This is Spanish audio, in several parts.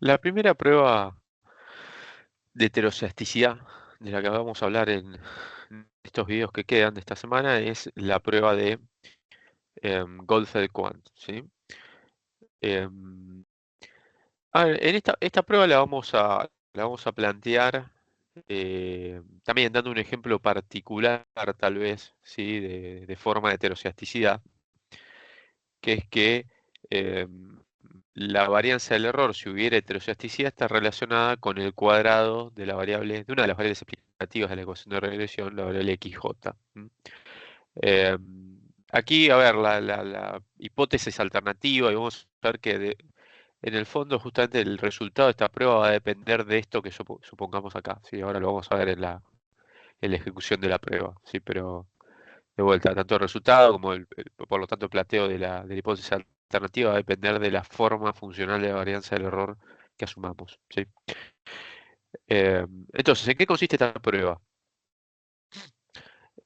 La primera prueba de heterocesticidad de la que vamos a hablar en estos videos que quedan de esta semana es la prueba de Goldfeld-Quandt, ¿sí? Em, a ver, en esta prueba la vamos a plantear también dando un ejemplo particular, tal vez, ¿sí? de forma de heterocesticidad, que es que la varianza del error, si hubiera heterocesticidad, está relacionada con el cuadrado de la variable, de una de las variables explicativas de la ecuación de regresión, la variable XJ. Eh, Aquí, a ver, la hipótesis alternativa, y vamos a ver que en el fondo justamente el resultado de esta prueba va a depender de esto que supongamos acá, ¿sí? Ahora lo vamos a ver en la ejecución de la prueba, ¿sí? Pero de vuelta, tanto el resultado como por lo tanto el plateo de la hipótesis alternativa va a depender de la forma funcional de la varianza del error que asumamos, ¿sí? Entonces, ¿en qué consiste esta prueba?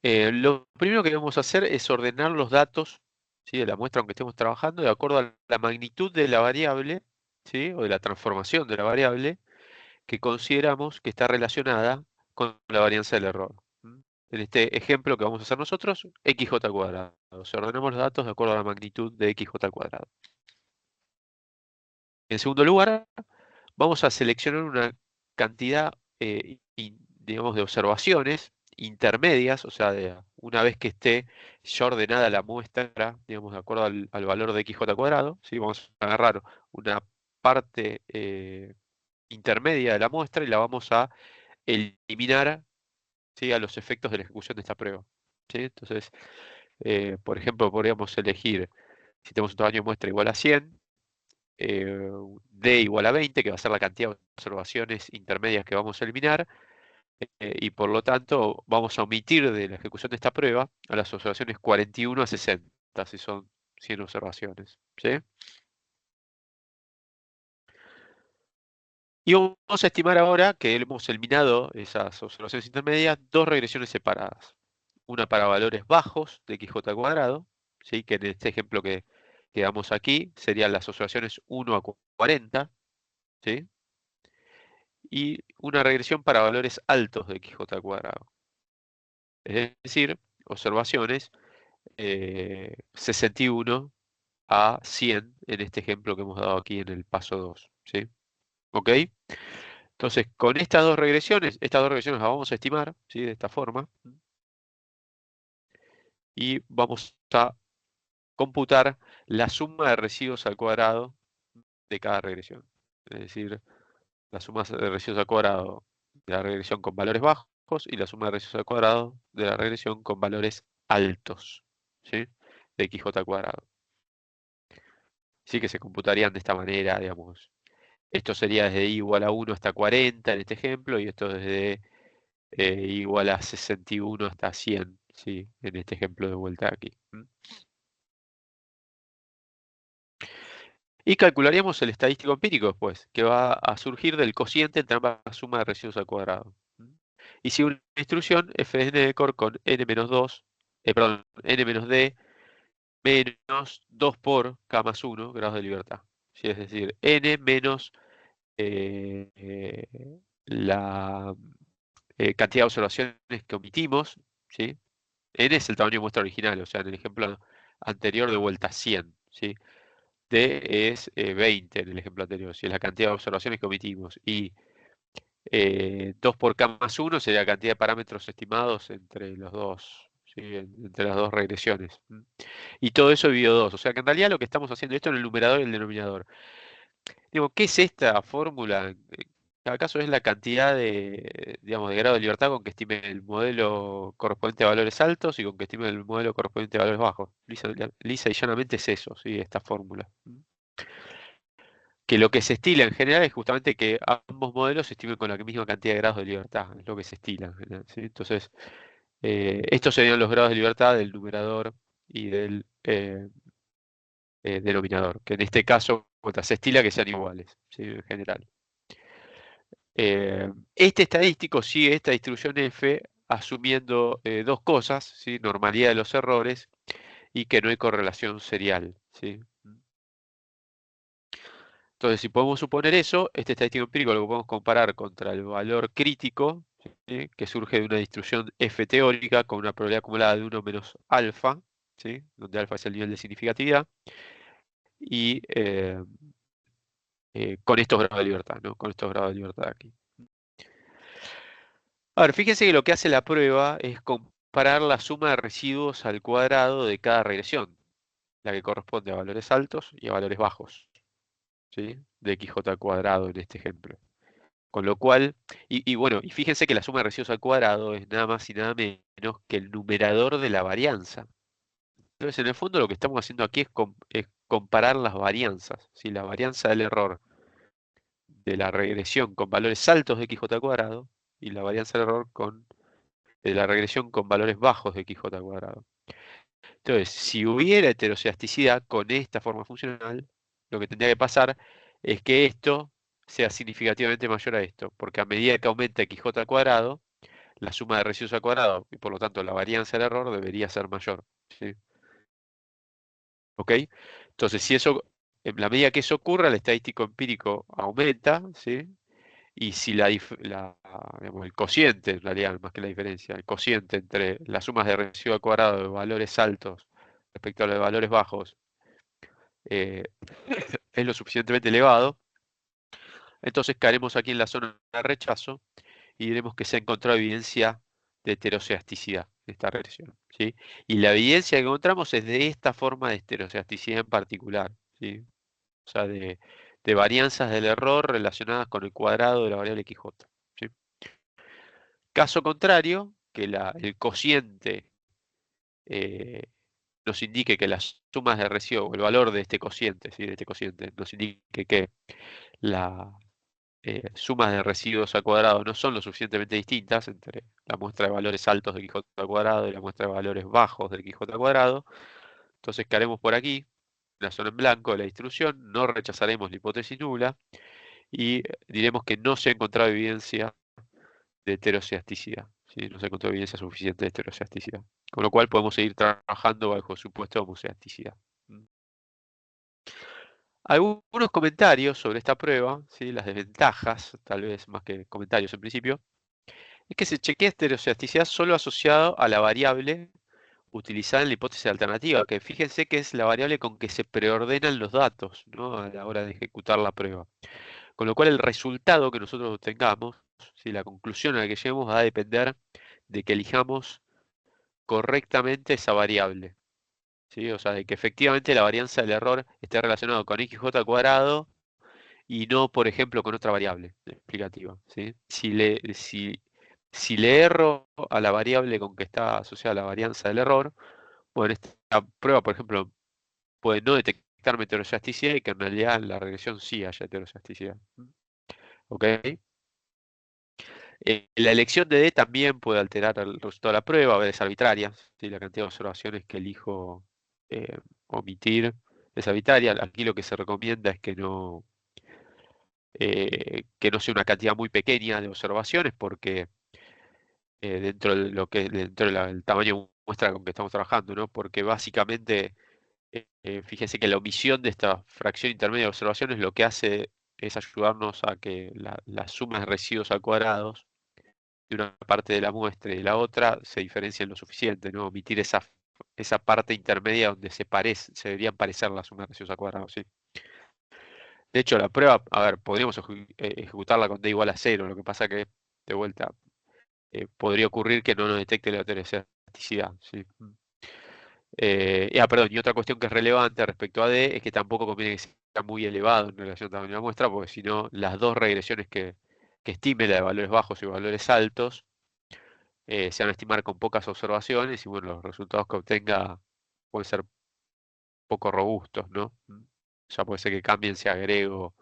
Lo primero que debemos hacer es ordenar los datos, ¿sí? de la muestra aunque estemos trabajando de acuerdo a la magnitud de la variable, ¿sí? o de la transformación de la variable que consideramos que está relacionada con la varianza del error. En este ejemplo que vamos a hacer nosotros, xj cuadrado. O sea, ordenamos los datos de acuerdo a la magnitud de xj cuadrado. En segundo lugar, vamos a seleccionar una cantidad, digamos, de observaciones intermedias, o sea, una vez que esté ya ordenada la muestra, digamos, de acuerdo al valor de xj cuadrado, ¿sí? Vamos a agarrar una parte intermedia de la muestra y la vamos a eliminar, ¿sí? a los efectos de la ejecución de esta prueba, ¿sí? Entonces, por ejemplo, podríamos elegir, si tenemos un tamaño de muestra igual a 100, D igual a 20, que va a ser la cantidad de observaciones intermedias que vamos a eliminar, y por lo tanto vamos a omitir de la ejecución de esta prueba a las observaciones 41 a 60, si son 100 observaciones, ¿sí? Y vamos a estimar ahora que hemos eliminado esas observaciones intermedias, dos regresiones separadas. Una para valores bajos de xj cuadrado, ¿sí? que en este ejemplo que damos aquí serían las observaciones 1 a 40, ¿sí? Y una regresión para valores altos de xj cuadrado. Es decir, observaciones 61 a 100 en este ejemplo que hemos dado aquí en el paso 2, ¿sí? ¿Ok? Entonces, con estas dos regresiones las vamos a estimar, ¿sí? De esta forma, y vamos a computar la suma de residuos al cuadrado de cada regresión. Es decir, la suma de residuos al cuadrado de la regresión con valores bajos y la suma de residuos al cuadrado de la regresión con valores altos, ¿sí? de xj cuadrado. Sí que se computarían de esta manera, digamos. Esto sería desde i igual a 1 hasta 40 en este ejemplo, y esto desde igual a 61 hasta 100, ¿sí? En este ejemplo de vuelta aquí. Y calcularíamos el estadístico empírico después, que va a surgir del cociente entre ambas sumas de residuos al cuadrado. Y sigue una instrucción f de n de core con n-2, perdón, n-d menos 2 por k más 1 grados de libertad. ¿Sí? Es decir, n menos eh, eh, la cantidad de observaciones que omitimos, ¿sí? N es el tamaño de muestra original, o sea, en el ejemplo anterior de vuelta 100, ¿sí? D es 20 en el ejemplo anterior, si es la cantidad de observaciones que omitimos. Y 2 por k más 1 sería la cantidad de parámetros estimados entre los dos, ¿sí? Entre las dos regresiones. Y todo eso dividido 2. O sea que en realidad lo que estamos haciendo esto en el numerador y el denominador. Digo, ¿qué es esta fórmula? En cada caso es la cantidad de, digamos, de grado de libertad con que estime el modelo correspondiente a valores altos y con que estime el modelo correspondiente a valores bajos. Lisa y llanamente es eso, ¿sí? Esta fórmula. Que lo que se estila en general es justamente que ambos modelos se estimen con la misma cantidad de grados de libertad, es lo que se estila en general, ¿sí? Entonces, estos serían los grados de libertad del numerador y del denominador, que en este caso se estila que sean iguales, ¿sí? En general. Este estadístico sigue esta distribución F asumiendo dos cosas, ¿sí? Normalidad de los errores y que no hay correlación serial, ¿sí? Entonces, si podemos suponer eso, este estadístico empírico lo podemos comparar contra el valor crítico, ¿sí? Que surge de una distribución F teórica con una probabilidad acumulada de 1 menos alfa, ¿sí? Donde alfa es el nivel de significatividad, y con estos grados de libertad, ¿no? Con estos grados de libertad aquí. A ver, fíjense que lo que hace la prueba es comparar la suma de residuos al cuadrado de cada regresión, la que corresponde a valores altos y a valores bajos, ¿sí? De xj al cuadrado en este ejemplo. Con lo cual, y bueno, y fíjense que la suma de residuos al cuadrado es nada más y nada menos que el numerador de la varianza. Entonces, en el fondo lo que estamos haciendo aquí es comparar las varianzas, ¿sí? La varianza del error de la regresión con valores altos de xj al cuadrado y la varianza del error de la regresión con valores bajos de xj al cuadrado. Entonces, si hubiera heterocedasticidad con esta forma funcional, lo que tendría que pasar es que esto sea significativamente mayor a esto, porque a medida que aumenta xj al cuadrado, la suma de residuos al cuadrado y por lo tanto la varianza del error debería ser mayor, ¿sí? ¿Ok? Entonces, si eso, en la medida que eso ocurra, el estadístico empírico aumenta, ¿sí? Y si digamos, el cociente, en realidad, más que la diferencia, el cociente entre las sumas de residuo al cuadrado de valores altos respecto a los de valores bajos eh, es lo suficientemente elevado, entonces caeremos aquí en la zona de rechazo y diremos que se ha encontrado evidencia de heterocedasticidad de esta regresión, ¿sí? Y la evidencia que encontramos es de esta forma de heterocedasticidad en particular, ¿sí? O sea, de varianzas del error relacionadas con el cuadrado de la variable XJ, ¿sí? Caso contrario, que el cociente eh, nos indique que las sumas de residuo, o el valor de este cociente, ¿sí? De este cociente, nos indique que las sumas de residuos al cuadrado no son lo suficientemente distintas entre la muestra de valores altos de Quijote al cuadrado y la muestra de valores bajos del Quijote al cuadrado. Entonces quedaremos por aquí, en la zona en blanco de la distribución, no rechazaremos la hipótesis nula y diremos que no se ha encontrado evidencia de heterocedasticidad, ¿sí? No se encontró evidencia suficiente de heterocedasticidad. Con lo cual podemos seguir trabajando bajo el supuesto de homocedasticidad. ¿Mm? Algunos comentarios sobre esta prueba, ¿sí? Las desventajas, tal vez más que comentarios en principio, es que se chequea heterocedasticidad solo asociado a la variable utilizada en la hipótesis alternativa, que fíjense que es la variable con que se preordenan los datos, ¿no? A la hora de ejecutar la prueba. Con lo cual el resultado que nosotros obtengamos, ¿sí? La conclusión a la que lleguemos va a depender de que elijamos correctamente esa variable, ¿sí? O sea, de que efectivamente la varianza del error esté relacionado con xj al cuadrado y no, por ejemplo, con otra variable explicativa, ¿sí? Si le erro a la variable con que está asociada la varianza del error, bueno, esta prueba, por ejemplo, puede no detectar heterocedasticidad y que en realidad en la regresión sí haya heterocedasticidad. ¿Ok? La elección de D también puede alterar el resultado de la prueba, a veces arbitraria, ¿sí? La cantidad de observaciones que elijo eh, omitir es arbitraria. Aquí lo que se recomienda es que no sea una cantidad muy pequeña de observaciones, porque dentro del tamaño de muestra con que estamos trabajando, ¿no? Porque básicamente, fíjense que la omisión de esta fracción intermedia de observaciones lo que hace es ayudarnos a que las sumas de residuos al cuadrado de una parte de la muestra y de la otra se diferencien lo suficiente, ¿no? Omitir esa parte intermedia donde se deberían parecer las sumas de residuos al cuadrado, ¿sí? De hecho, la prueba, a ver, podríamos ejecutarla con d igual a 0, lo que pasa que, de vuelta, podría ocurrir que no nos detecte la heterocedasticidad, ¿sí? Perdón, y otra cuestión que es relevante respecto a D es que tampoco conviene que sea muy elevado en relación al tamaño de la muestra, porque si no, las dos regresiones que estime, la de valores bajos y valores altos, se van a estimar con pocas observaciones y bueno, los resultados que obtenga pueden ser poco robustos, ¿no? O sea, puede ser que cambien si agrego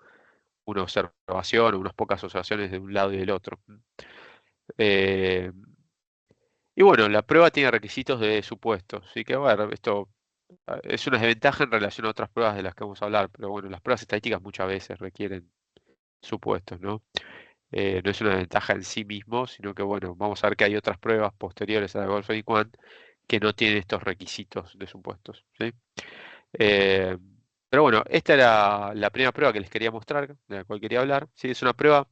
una observación o unas pocas observaciones de un lado y del otro. Eh, y bueno, la prueba tiene requisitos de supuestos, así que a ver, esto es una desventaja en relación a otras pruebas de las que vamos a hablar, pero bueno, las pruebas estadísticas muchas veces requieren supuestos, ¿no? No es una ventaja en sí mismo, sino que bueno, vamos a ver que hay otras pruebas posteriores a la Goldfein Quant que no tienen estos requisitos de supuestos, ¿sí? Eh, Pero bueno, esta era la primera prueba que les quería mostrar, de la cual quería hablar. Sí, es una prueba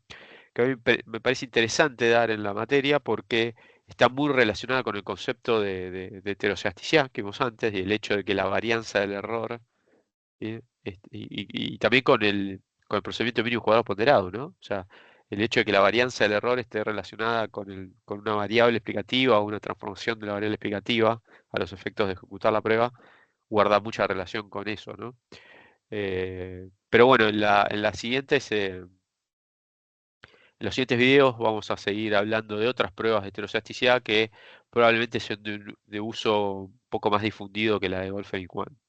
que a mí me parece interesante dar en la materia porque está muy relacionada con el concepto de heteroseasticidad que vimos antes y el hecho de que la varianza del error, ¿sí? Y también con el procedimiento mínimo cuadrado ponderado, ¿no? O sea, el hecho de que la varianza del error esté relacionada con una variable explicativa o una transformación de la variable explicativa a los efectos de ejecutar la prueba, guarda mucha relación con eso, ¿no? Pero bueno, en los siguientes videos vamos a seguir hablando de otras pruebas de heteroseasticidad que probablemente sean de uso un poco más difundido que la de Wolfram y Quant.